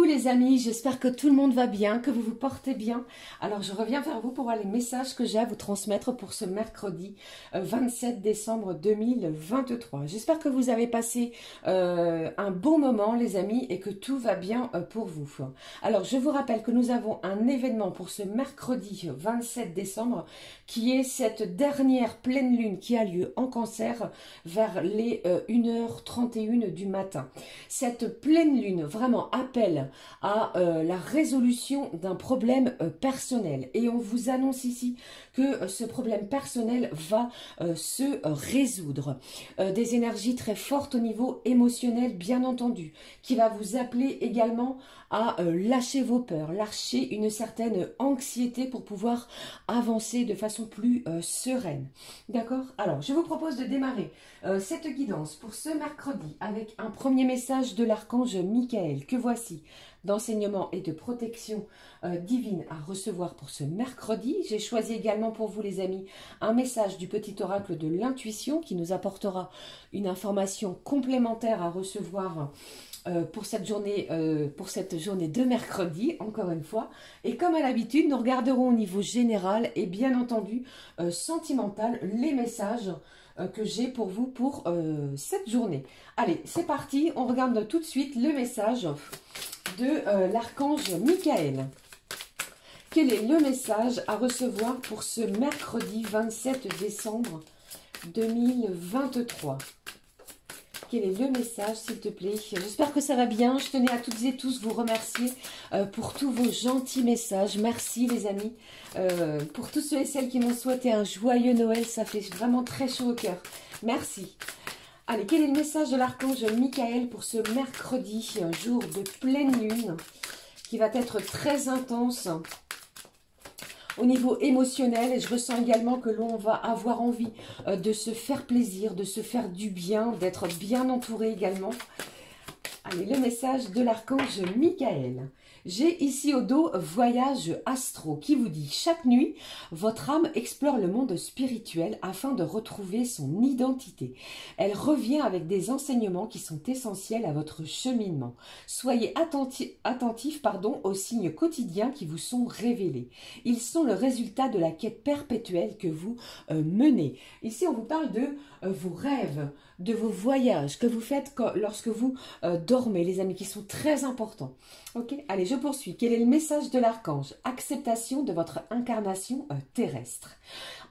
les amis, j'espère que tout le monde va bien, que vous vous portez bien. Alors je reviens vers vous pour voir les messages que j'ai à vous transmettre pour ce mercredi 27 décembre 2023. J'espère que vous avez passé un bon moment les amis et que tout va bien pour vous. Alors je vous rappelle que nous avons un événement pour ce mercredi 27 décembre qui est cette dernière pleine lune qui a lieu en Cancer vers les 1h31 du matin. Cette pleine lune vraiment appelle à la résolution d'un problème personnel et on vous annonce ici que ce problème personnel va se résoudre. Des énergies très fortes au niveau émotionnel bien entendu, qui va vous appeler également à lâcher vos peurs, lâcher une certaine anxiété pour pouvoir avancer de façon plus sereine. D'accord? Alors, je vous propose de démarrer cette guidance pour ce mercredi avec un premier message de l'archange Michael, que voici, d'enseignement et de protection divine à recevoir pour ce mercredi. J'ai choisi également pour vous les amis un message du petit oracle de l'intuition qui nous apportera une information complémentaire à recevoir pour cette journée de mercredi, encore une fois. Et comme à l'habitude, nous regarderons au niveau général et bien entendu sentimental les messages que j'ai pour vous pour cette journée. Allez, c'est parti, on regarde tout de suite le message de l'archange Michael. Quel est le message à recevoir pour ce mercredi 27 décembre 2023? Quel est le message, s'il te plaît? J'espère que ça va bien. Je tenais à toutes et tous vous remercier pour tous vos gentils messages. Merci les amis. Pour tous ceux et celles qui m'ont souhaité un joyeux Noël, ça fait vraiment très chaud au cœur. Merci. Allez, quel est le message de l'archange Michael pour ce mercredi, un jour de pleine lune, qui va être très intense au niveau émotionnel, et je ressens également que l'on va avoir envie de se faire plaisir, de se faire du bien, d'être bien entouré également. Allez, le message de l'archange Michael. J'ai ici au dos Voyage Astro qui vous dit: chaque nuit, votre âme explore le monde spirituel afin de retrouver son identité. Elle revient avec des enseignements qui sont essentiels à votre cheminement. Soyez attentifs aux signes quotidiens qui vous sont révélés. Ils sont le résultat de la quête perpétuelle que vous menez. Ici, on vous parle de vos rêves, de vos voyages que vous faites lorsque vous dormez, les amis, qui sont très importants. Ok, allez, je poursuis. Quel est le message de l'archange? Acceptation de votre incarnation terrestre.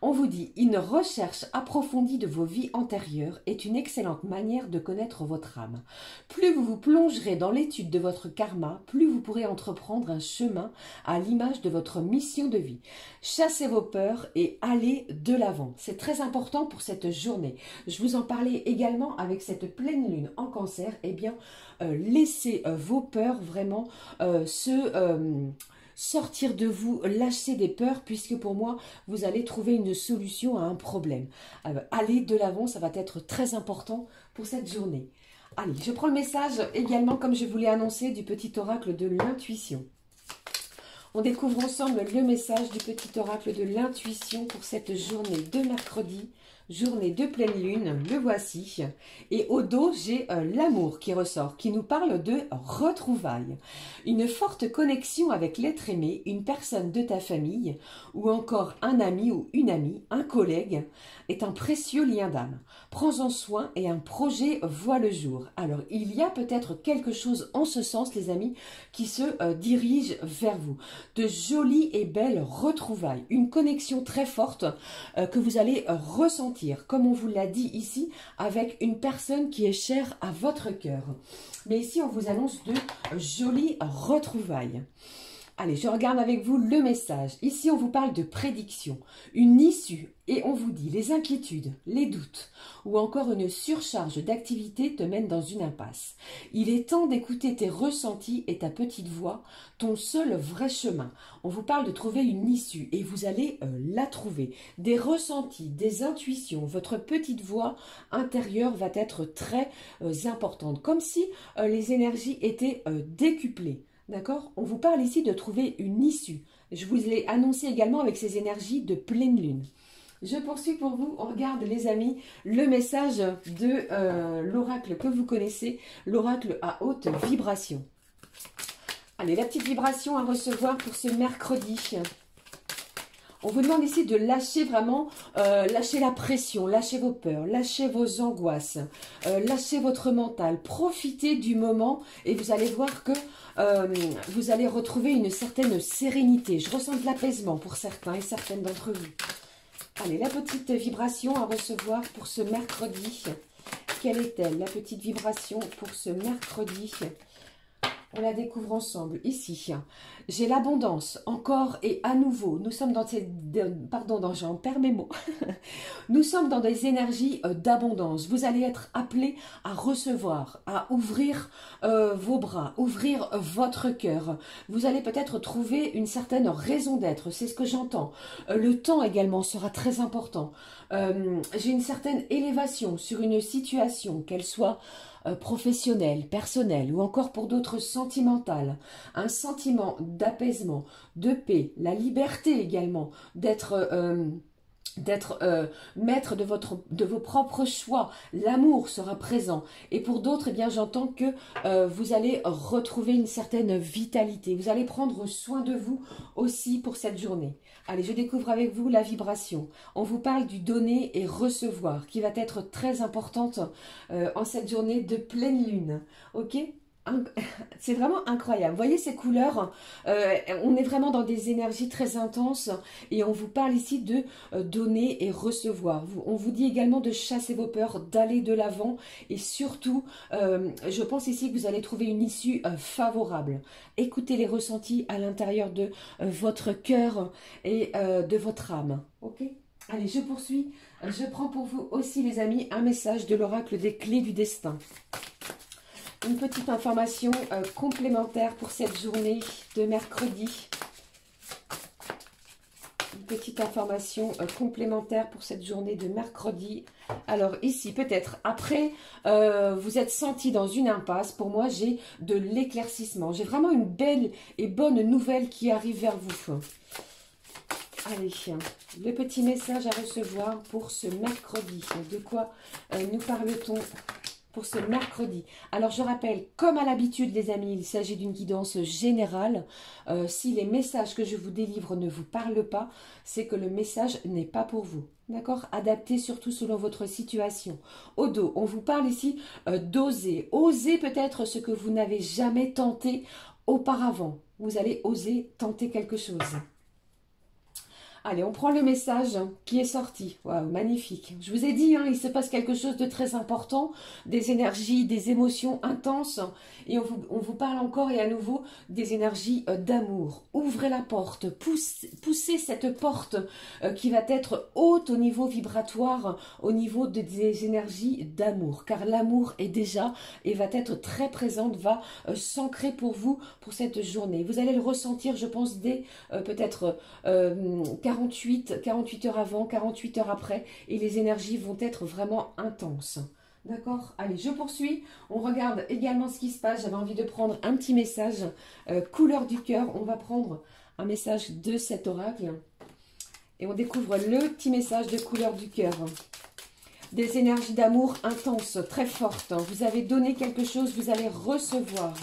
On vous dit: une recherche approfondie de vos vies antérieures est une excellente manière de connaître votre âme. Plus vous vous plongerez dans l'étude de votre karma, plus vous pourrez entreprendre un chemin à l'image de votre mission de vie. Chassez vos peurs et allez de l'avant. C'est très important pour cette journée. Je vous en parlais également avec cette pleine lune en Cancer. Eh bien, laissez vos peurs vraiment sortir de vous, lâcher des peurs, puisque pour moi, vous allez trouver une solution à un problème. Allez de l'avant, ça va être très important pour cette journée. Allez, je prends le message également, comme je vous l'ai annoncé, du petit oracle de l'intuition. On découvre ensemble le message du petit oracle de l'intuition pour cette journée de mercredi, journée de pleine lune, le voici. Et au dos, j'ai l'amour qui ressort, qui nous parle de retrouvailles. Une forte connexion avec l'être aimé, une personne de ta famille, ou encore un ami ou une amie, un collègue, est un précieux lien d'âme. Prends-en soin et un projet voit le jour. Alors, il y a peut-être quelque chose en ce sens, les amis, qui se dirige vers vous. De jolies et belles retrouvailles, une connexion très forte que vous allez ressentir, comme on vous l'a dit ici, avec une personne qui est chère à votre cœur. Mais ici, on vous annonce de jolies retrouvailles. Allez, je regarde avec vous le message. Ici, on vous parle de prédiction, une issue, et on vous dit: les inquiétudes, les doutes, ou encore une surcharge d'activité te mènent dans une impasse. Il est temps d'écouter tes ressentis et ta petite voix, ton seul vrai chemin. On vous parle de trouver une issue, et vous allez la trouver. Des ressentis, des intuitions, votre petite voix intérieure va être très importante, comme si les énergies étaient décuplées. D'accord? On vous parle ici de trouver une issue. Je vous l'ai annoncé également avec ces énergies de pleine lune. Je poursuis pour vous. On regarde, les amis, le message de l'oracle que vous connaissez, l'oracle à haute vibration. Allez, la petite vibration à recevoir pour ce mercredi. On vous demande ici de lâcher vraiment, lâcher la pression, lâcher vos peurs, lâcher vos angoisses, lâcher votre mental. Profitez du moment et vous allez voir que vous allez retrouver une certaine sérénité. Je ressens de l'apaisement pour certains et certaines d'entre vous. Allez, la petite vibration à recevoir pour ce mercredi. Quelle est-elle, la petite vibration pour ce mercredi? On la découvre ensemble, ici. J'ai l'abondance, encore et à nouveau. Nous sommes dans ces... Pardon, j'en perds mes mots. Nous sommes dans des énergies d'abondance. Vous allez être appelés à recevoir, à ouvrir vos bras, ouvrir votre cœur. Vous allez peut-être trouver une certaine raison d'être. C'est ce que j'entends. Le temps également sera très important. J'ai une certaine élévation sur une situation, qu'elle soit professionnelle, personnelle ou encore pour d'autres sentimentales. Un sentiment d'apaisement, de paix, la liberté également, d'être maître de vos propres choix. L'amour sera présent. Et pour d'autres, eh bien, j'entends que vous allez retrouver une certaine vitalité. Vous allez prendre soin de vous aussi pour cette journée. Allez, je découvre avec vous la vibration. On vous parle du donner et recevoir, qui va être très importante en cette journée de pleine lune. Ok ? C'est vraiment incroyable. Vous voyez ces couleurs, on est vraiment dans des énergies très intenses et on vous parle ici de donner et recevoir. On vous dit également de chasser vos peurs, d'aller de l'avant et surtout, je pense ici que vous allez trouver une issue favorable. Écoutez les ressentis à l'intérieur de votre cœur et de votre âme. Ok ? Allez, je poursuis. Je prends pour vous aussi, les amis, un message de l'oracle des clés du destin. Une petite information complémentaire pour cette journée de mercredi. Une petite information complémentaire pour cette journée de mercredi. Alors ici, peut-être après, vous êtes senti dans une impasse. Pour moi, j'ai de l'éclaircissement. J'ai vraiment une belle et bonne nouvelle qui arrive vers vous. Allez, le petit message à recevoir pour ce mercredi. De quoi nous parle-t-on pour ce mercredi? Alors je rappelle, comme à l'habitude les amis, il s'agit d'une guidance générale. Si les messages que je vous délivre ne vous parlent pas, c'est que le message n'est pas pour vous. D'accord? Adapté surtout selon votre situation. Au dos, on vous parle ici d'oser. Oser peut-être ce que vous n'avez jamais tenté auparavant. Vous allez oser tenter quelque chose. Allez, on prend le message qui est sorti. Waouh, magnifique. Je vous ai dit, hein, il se passe quelque chose de très important, des énergies, des émotions intenses. Et on vous parle encore et à nouveau des énergies d'amour. Ouvrez la porte, poussez cette porte qui va être haute au niveau vibratoire, au niveau des énergies d'amour. Car l'amour est déjà et va être très présente, va s'ancrer pour vous pour cette journée. Vous allez le ressentir, je pense, dès peut-être 48 heures avant, 48 heures après, et les énergies vont être vraiment intenses. D'accord? Allez, je poursuis. On regarde également ce qui se passe. J'avais envie de prendre un petit message couleur du cœur. On va prendre un message de cet oracle. Et on découvre le petit message de couleur du cœur. Des énergies d'amour intenses, très fortes. Vous avez donné quelque chose, vous allez recevoir.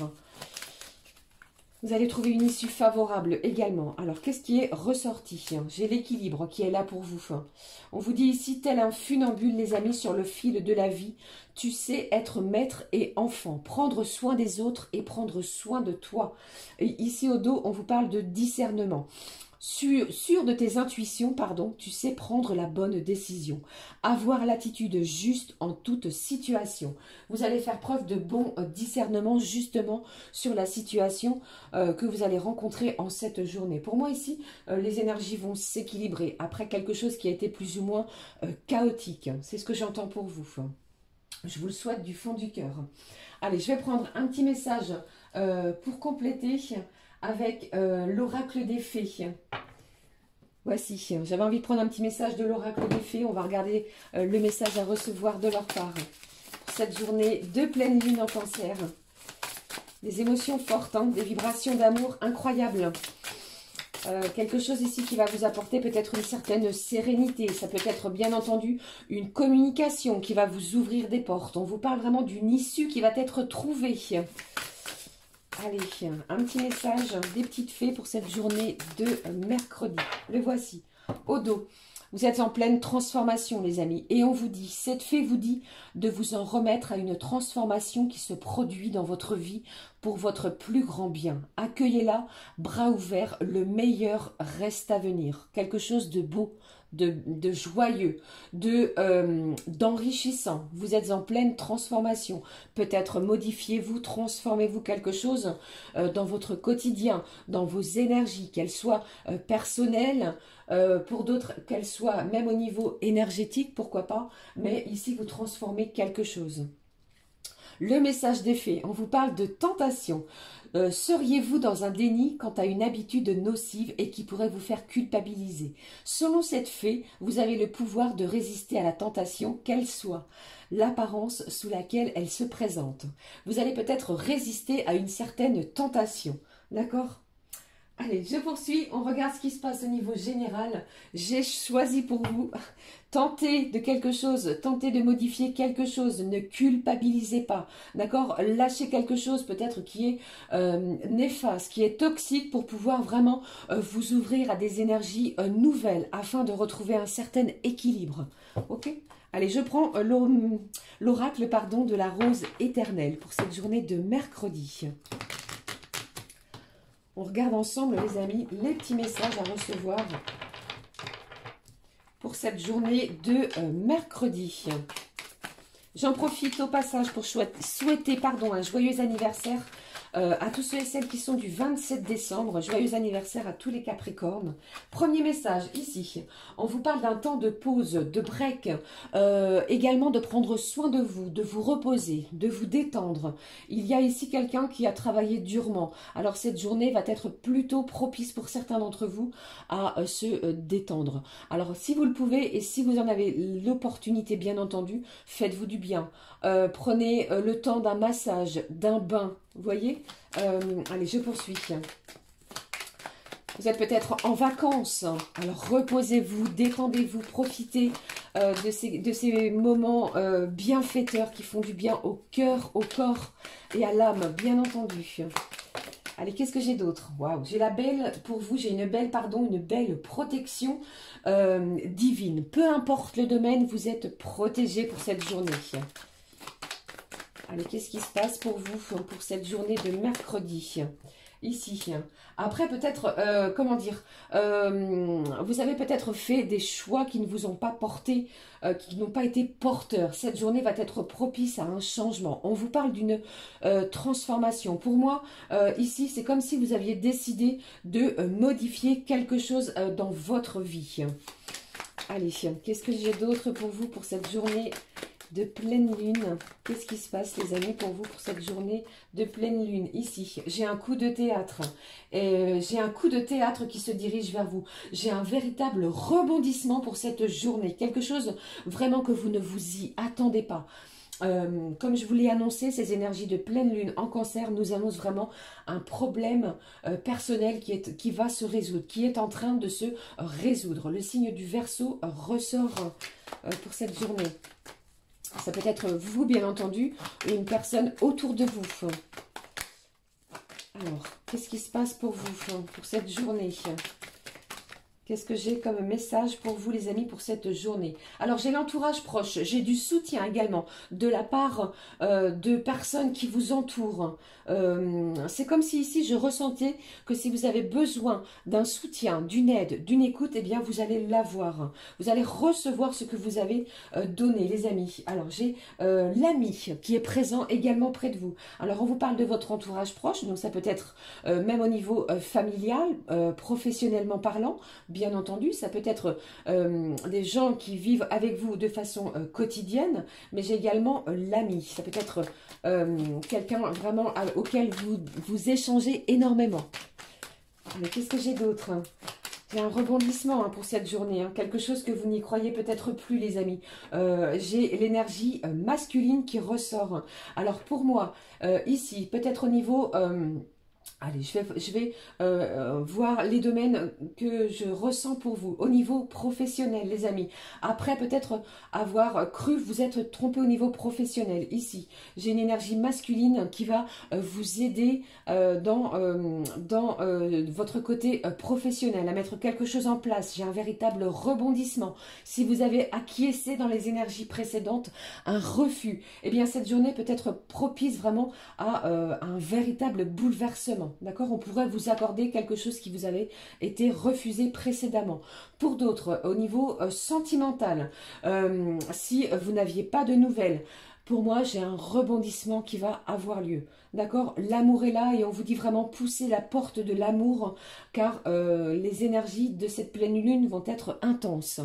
Vous allez trouver une issue favorable également. Alors, qu'est-ce qui est ressorti? J'ai l'équilibre qui est là pour vous. On vous dit ici, tel un funambule, les amis, sur le fil de la vie. Tu sais être maître et enfant. Prendre soin des autres et prendre soin de toi. Et ici, au dos, on vous parle de discernement. Sûr de tes intuitions, pardon, tu sais prendre la bonne décision. Avoir l'attitude juste en toute situation. Vous allez faire preuve de bon discernement justement sur la situation que vous allez rencontrer en cette journée. Pour moi ici, les énergies vont s'équilibrer après quelque chose qui a été plus ou moins chaotique. C'est ce que j'entends pour vous. Je vous le souhaite du fond du cœur. Allez, je vais prendre un petit message pour compléter avec l'oracle des fées. Voici, j'avais envie de prendre un petit message de l'oracle des fées. On va regarder le message à recevoir de leur part pour cette journée de pleine lune en cancer. Des émotions fortes, hein, des vibrations d'amour incroyables. Quelque chose ici qui va vous apporter peut-être une certaine sérénité. Ça peut être bien entendu une communication qui va vous ouvrir des portes. On vous parle vraiment d'une issue qui va être trouvée. Allez, un petit message des petites fées pour cette journée de mercredi. Le voici, au dos. Vous êtes en pleine transformation, les amis. Et on vous dit, cette fée vous dit de vous en remettre à une transformation qui se produit dans votre vie pour votre plus grand bien. Accueillez-la, bras ouverts, le meilleur reste à venir. Quelque chose de beau, de joyeux, d'enrichissant. Vous êtes en pleine transformation. Peut-être modifiez-vous, transformez-vous quelque chose dans votre quotidien, dans vos énergies, qu'elles soient personnelles, pour d'autres, qu'elles soient même au niveau énergétique, pourquoi pas, mais ici vous transformez quelque chose. Le message des fées, on vous parle de tentation. Seriez-vous dans un déni quant à une habitude nocive et qui pourrait vous faire culpabiliser? Selon cette fée, vous avez le pouvoir de résister à la tentation, quelle soit l'apparence sous laquelle elle se présente. Vous allez peut-être résister à une certaine tentation, d'accord ? Allez, je poursuis, on regarde ce qui se passe au niveau général. J'ai choisi pour vous, tentez de quelque chose, tentez de modifier quelque chose, ne culpabilisez pas, d'accord? Lâchez quelque chose peut-être qui est néfaste, qui est toxique pour pouvoir vraiment vous ouvrir à des énergies nouvelles afin de retrouver un certain équilibre, ok? Allez, je prends l'oracle de la rose éternelle pour cette journée de mercredi. On regarde ensemble, les amis, les petits messages à recevoir pour cette journée de mercredi. J'en profite au passage pour souhaiter un joyeux anniversaire à tous ceux et celles qui sont du 27 décembre. Joyeux anniversaire à tous les Capricornes. Premier message ici. On vous parle d'un temps de pause, de break. Également de prendre soin de vous reposer, de vous détendre. Il y a ici quelqu'un qui a travaillé durement. Alors cette journée va être plutôt propice pour certains d'entre vous à se détendre. Alors si vous le pouvez et si vous en avez l'opportunité bien entendu, faites-vous du bien. Prenez le temps d'un massage, d'un bain. Vous voyez, allez, je poursuis. Vous êtes peut-être en vacances, alors reposez-vous, détendez-vous, profitez de ces moments bienfaiteurs qui font du bien au cœur, au corps et à l'âme, bien entendu. Allez, qu'est-ce que j'ai d'autre? Waouh, j'ai la belle, pour vous, j'ai une belle protection divine. Peu importe le domaine, vous êtes protégé pour cette journée. Allez, qu'est-ce qui se passe pour vous, pour cette journée de mercredi? Ici. Après, peut-être, vous avez peut-être fait des choix qui ne vous ont pas porté, qui n'ont pas été porteurs. Cette journée va être propice à un changement. On vous parle d'une transformation. Pour moi, ici, c'est comme si vous aviez décidé de modifier quelque chose dans votre vie. Allez, qu'est-ce que j'ai d'autre pour vous pour cette journée de pleine lune? Qu'est-ce qui se passe, les amis, pour vous pour cette journée de pleine lune? Ici, j'ai un coup de théâtre. J'ai un coup de théâtre qui se dirige vers vous. J'ai un véritable rebondissement pour cette journée. Quelque chose vraiment que vous ne vous y attendez pas. Comme je vous l'ai annoncé, ces énergies de pleine lune en cancer nous annoncent vraiment un problème personnel qui va se résoudre, qui est en train de se résoudre. Le signe du Verseau ressort pour cette journée. Ça peut être vous, bien entendu, ou une personne autour de vous. Alors, qu'est-ce qui se passe pour vous, pour cette journée? Qu'est-ce que j'ai comme message pour vous, les amis, pour cette journée? Alors, j'ai l'entourage proche. J'ai du soutien également de la part de personnes qui vous entourent. C'est comme si ici, je ressentais que si vous avez besoin d'un soutien, d'une aide, d'une écoute, eh bien, vous allez l'avoir. Vous allez recevoir ce que vous avez donné, les amis. Alors, j'ai l'ami qui est présent également près de vous. Alors, on vous parle de votre entourage proche. Donc, ça peut être même au niveau familial, professionnellement parlant, bien entendu, ça peut être des gens qui vivent avec vous de façon quotidienne, mais j'ai également l'ami. Ça peut être quelqu'un vraiment auquel vous échangez énormément. Mais qu'est-ce que j'ai d'autre? J'ai un rebondissement pour cette journée, quelque chose que vous n'y croyez peut-être plus, les amis. J'ai l'énergie masculine qui ressort. Alors pour moi, ici, peut-être au niveau Allez, je vais voir les domaines que je ressens pour vous au niveau professionnel, les amis. Après, peut-être avoir cru vous être trompé au niveau professionnel. Ici, j'ai une énergie masculine qui va vous aider dans votre côté professionnel, à mettre quelque chose en place. J'ai un véritable rebondissement. Si vous avez acquiescé dans les énergies précédentes, un refus, eh bien, cette journée peut être propice vraiment à un véritable bouleversement. D'accord, on pourrait vous accorder quelque chose qui vous avait été refusé précédemment. Pour d'autres, au niveau sentimental, si vous n'aviez pas de nouvelles, pour moi, j'ai un rebondissement qui va avoir lieu. D'accord, l'amour est là et on vous dit vraiment pousser la porte de l'amour car les énergies de cette pleine lune vont être intenses.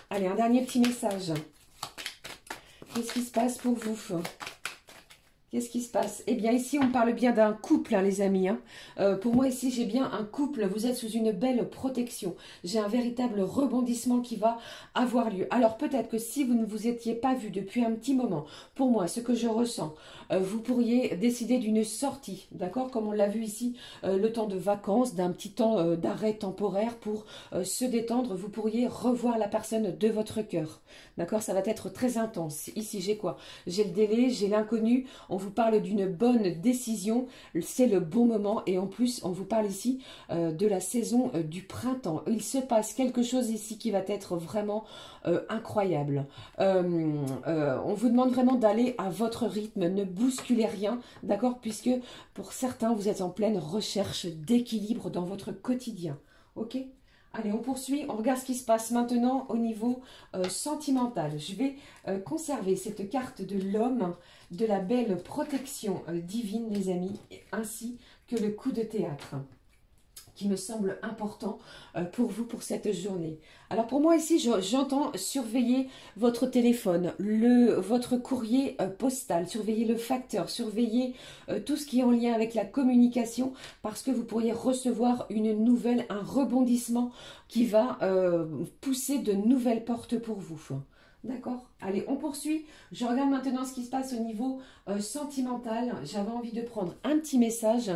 Allez, un dernier petit message. Qu'est-ce qui se passe pour vous ? Qu'est-ce qui se passe? Eh bien, ici, on parle bien d'un couple, hein, les amis. Hein. Pour moi, ici, j'ai bien un couple. Vous êtes sous une belle protection. J'ai un véritable rebondissement qui va avoir lieu. Alors, peut-être que si vous ne vous étiez pas vu depuis un petit moment, pour moi, ce que je ressens, vous pourriez décider d'une sortie, d'accord? Comme on l'a vu ici, le temps de vacances, d'un petit temps d'arrêt temporaire pour se détendre. Vous pourriez revoir la personne de votre cœur, d'accord? Ça va être très intense. Ici, j'ai quoi? J'ai le délai, j'ai l'inconnu. On vous parle d'une bonne décision, c'est le bon moment et en plus on vous parle ici de la saison du printemps. Il se passe quelque chose ici qui va être vraiment incroyable. On vous demande vraiment d'aller à votre rythme, ne bousculez rien, d'accord? Puisque pour certains vous êtes en pleine recherche d'équilibre dans votre quotidien, ok? Allez, on poursuit, on regarde ce qui se passe maintenant au niveau sentimental. Je vais conserver cette carte de l'homme, de la belle protection divine, les amis, ainsi que le coup de théâtre, qui me semble important pour vous, pour cette journée. Alors pour moi ici, j'entends surveiller votre téléphone, votre courrier postal, surveiller le facteur, surveiller tout ce qui est en lien avec la communication, parce que vous pourriez recevoir une nouvelle, un rebondissement qui va pousser de nouvelles portes pour vous. D'accord? Allez, on poursuit. Je regarde maintenant ce qui se passe au niveau sentimental. J'avais envie de prendre un petit message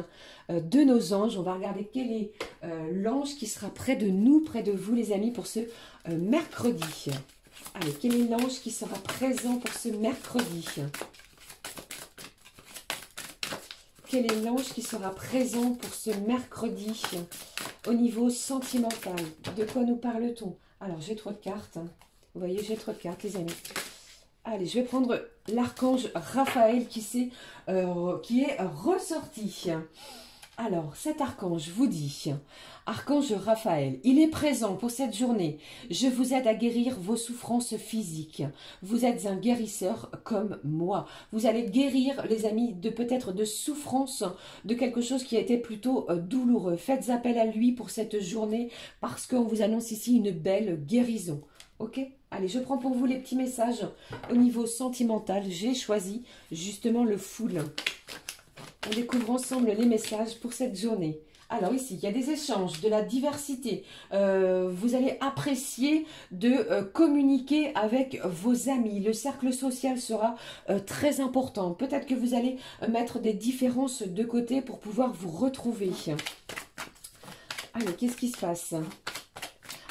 de nos anges. On va regarder quel est l'ange qui sera près de nous, près de vous, les amis, pour ce mercredi. Allez, quel est l'ange qui sera présent pour ce mercredi? Quel est l'ange qui sera présent pour ce mercredi au niveau sentimental? De quoi nous parle-t-on? Alors, j'ai trop de cartes. Vous voyez, j'ai trop de cartes, les amis. Allez, je vais prendre l'archange Raphaël qui est ressorti. Alors, cet archange vous dit, archange Raphaël, il est présent pour cette journée. Je vous aide à guérir vos souffrances physiques. Vous êtes un guérisseur comme moi. Vous allez guérir, les amis, peut-être de souffrances, de quelque chose qui a été plutôt douloureux. Faites appel à lui pour cette journée parce qu'on vous annonce ici une belle guérison. Ok? Allez, je prends pour vous les petits messages au niveau sentimental. J'ai choisi justement le full. On découvre ensemble les messages pour cette journée. Alors ici, il y a des échanges, de la diversité. Vous allez apprécier de communiquer avec vos amis. Le cercle social sera très important. Peut-être que vous allez mettre des différences de côté pour pouvoir vous retrouver. Allez, qu'est-ce qui se passe ?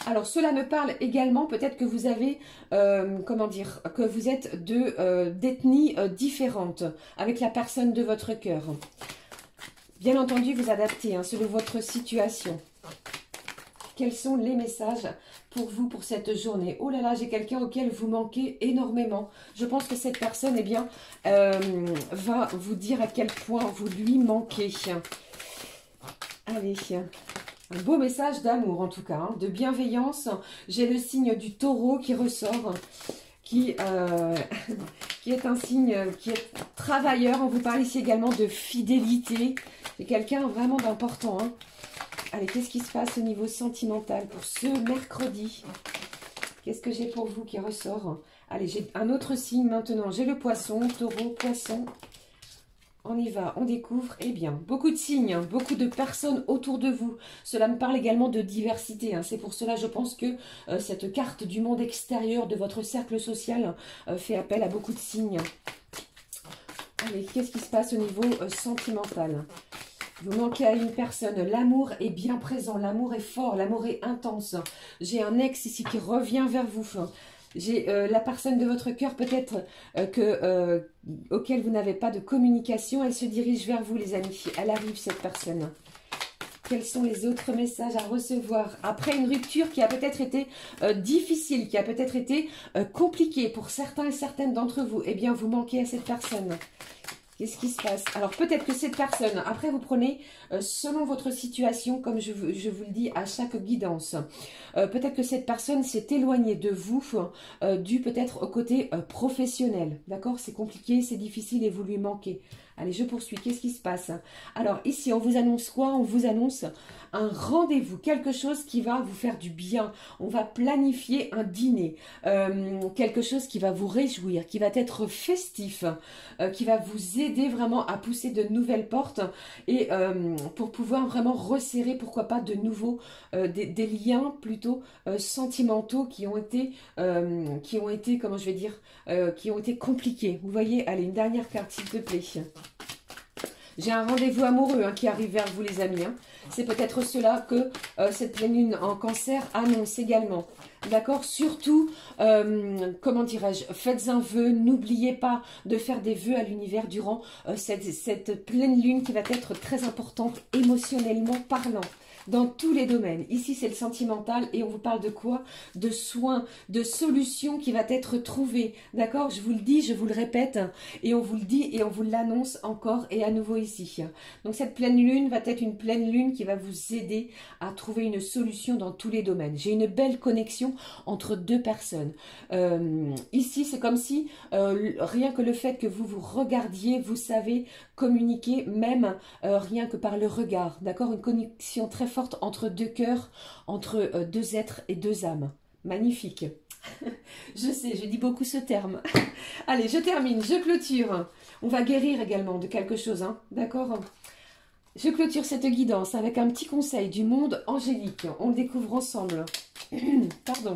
Alors, cela me parle également, peut-être que vous avez, comment dire, que vous êtes d'ethnies différentes avec la personne de votre cœur. Bien entendu, vous adaptez hein, selon votre situation. Quels sont les messages pour vous pour cette journée? Oh là là, j'ai quelqu'un auquel vous manquez énormément. Je pense que cette personne, eh bien, va vous dire à quel point vous lui manquez. Allez, un beau message d'amour en tout cas, hein, de bienveillance. J'ai le signe du taureau qui ressort, qui est un signe qui est travailleur. On vous parle ici également de fidélité. C'est quelqu'un vraiment d'important. Hein. Allez, qu'est-ce qui se passe au niveau sentimental pour ce mercredi? Qu'est-ce que j'ai pour vous qui ressort? Allez, j'ai un autre signe maintenant. J'ai le poisson, taureau, poisson. On y va, on découvre. Eh bien, beaucoup de signes, hein, beaucoup de personnes autour de vous. Cela me parle également de diversité. Hein. C'est pour cela, je pense que cette carte du monde extérieur de votre cercle social fait appel à beaucoup de signes. Allez, qu'est-ce qui se passe au niveau sentimental? Vous manquez à une personne. L'amour est bien présent. L'amour est fort. L'amour est intense. J'ai un ex ici qui revient vers vous. J'ai la personne de votre cœur peut-être auquel vous n'avez pas de communication. Elle se dirige vers vous, les amis. Elle arrive, cette personne. Quels sont les autres messages à recevoir après une rupture qui a peut-être été difficile, qui a peut-être été compliquée pour certains et certaines d'entre vous? Eh bien, vous manquez à cette personne. Qu'est-ce qui se passe? Alors, peut-être que cette personne, après vous prenez, selon votre situation, comme je vous le dis à chaque guidance, peut-être que cette personne s'est éloignée de vous, dû peut-être au côté professionnel. D'accord? C'est compliqué, c'est difficile et vous lui manquez. Allez, je poursuis. Qu'est-ce qui se passe? Alors, ici, on vous annonce quoi? On vous annonce un rendez-vous, quelque chose qui va vous faire du bien. On va planifier un dîner, quelque chose qui va vous réjouir, qui va être festif, qui va vous aider vraiment à pousser de nouvelles portes et pour pouvoir vraiment resserrer, pourquoi pas, de nouveau des liens plutôt sentimentaux qui ont été, comment je vais dire, qui ont été compliqués. Vous voyez, allez, une dernière carte, s'il te plaît. J'ai un rendez-vous amoureux qui arrive vers vous, les amis. C'est peut-être cela que cette pleine lune en cancer annonce également. D'accord? Surtout, comment dirais-je, faites un vœu. N'oubliez pas de faire des vœux à l'univers durant cette pleine lune qui va être très importante émotionnellement parlant. Dans tous les domaines. Ici, c'est le sentimental et on vous parle de quoi? De soins, de solutions qui va être trouvée. D'accord? Je vous le dis, je vous le répète et on vous le dit et on vous l'annonce encore et à nouveau ici. Donc, cette pleine lune va être une pleine lune qui va vous aider à trouver une solution dans tous les domaines. J'ai une belle connexion entre deux personnes. Ici, c'est comme si rien que le fait que vous vous regardiez, vous savez communiquer même rien que par le regard. D'accord? Une connexion très forte entre deux cœurs, entre deux êtres et deux âmes. Magnifique. Je sais, je dis beaucoup ce terme. Allez, je termine, je clôture. On va guérir également de quelque chose, d'accord? Je clôture cette guidance avec un petit conseil du monde angélique. On le découvre ensemble. Pardon.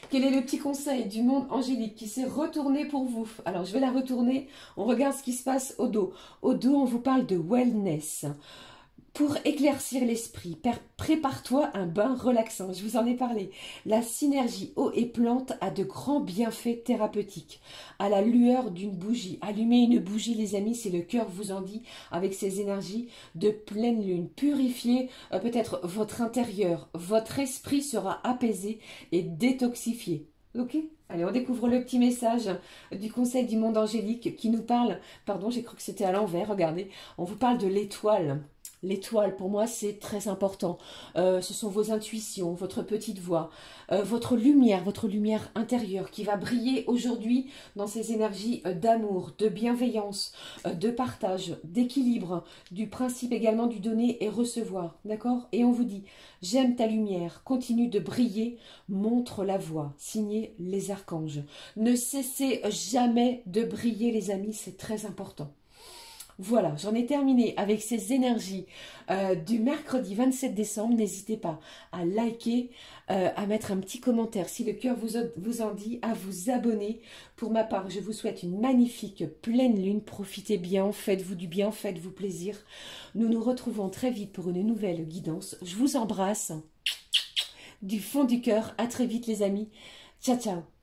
Quel est le petit conseil du monde angélique qui s'est retourné pour vous? Alors, je vais la retourner. On regarde ce qui se passe au dos. Au dos, on vous parle de wellness. Pour éclaircir l'esprit, prépare-toi un bain relaxant. Je vous en ai parlé. La synergie eau et plante a de grands bienfaits thérapeutiques. À la lueur d'une bougie. Allumez une bougie, les amis, si le cœur vous en dit, avec ces énergies de pleine lune. Purifiez peut-être votre intérieur. Votre esprit sera apaisé et détoxifié. Ok? Allez, on découvre le petit message du conseil du monde angélique qui nous parle... Pardon, j'ai cru que c'était à l'envers, regardez. On vous parle de l'étoile. L'étoile, pour moi, c'est très important. Ce sont vos intuitions, votre petite voix, votre lumière intérieure qui va briller aujourd'hui dans ces énergies d'amour, de bienveillance, de partage, d'équilibre, du principe également du donner et recevoir. D'accord? Et on vous dit, j'aime ta lumière, continue de briller, montre la voie. Signé les archanges. Ne cessez jamais de briller, les amis, c'est très important. Voilà, j'en ai terminé avec ces énergies du mercredi 27 décembre. N'hésitez pas à liker, à mettre un petit commentaire si le cœur vous en dit, à vous abonner. Pour ma part, je vous souhaite une magnifique pleine lune. Profitez bien, faites-vous du bien, faites-vous plaisir. Nous nous retrouvons très vite pour une nouvelle guidance. Je vous embrasse du fond du cœur. À très vite les amis. Ciao, ciao.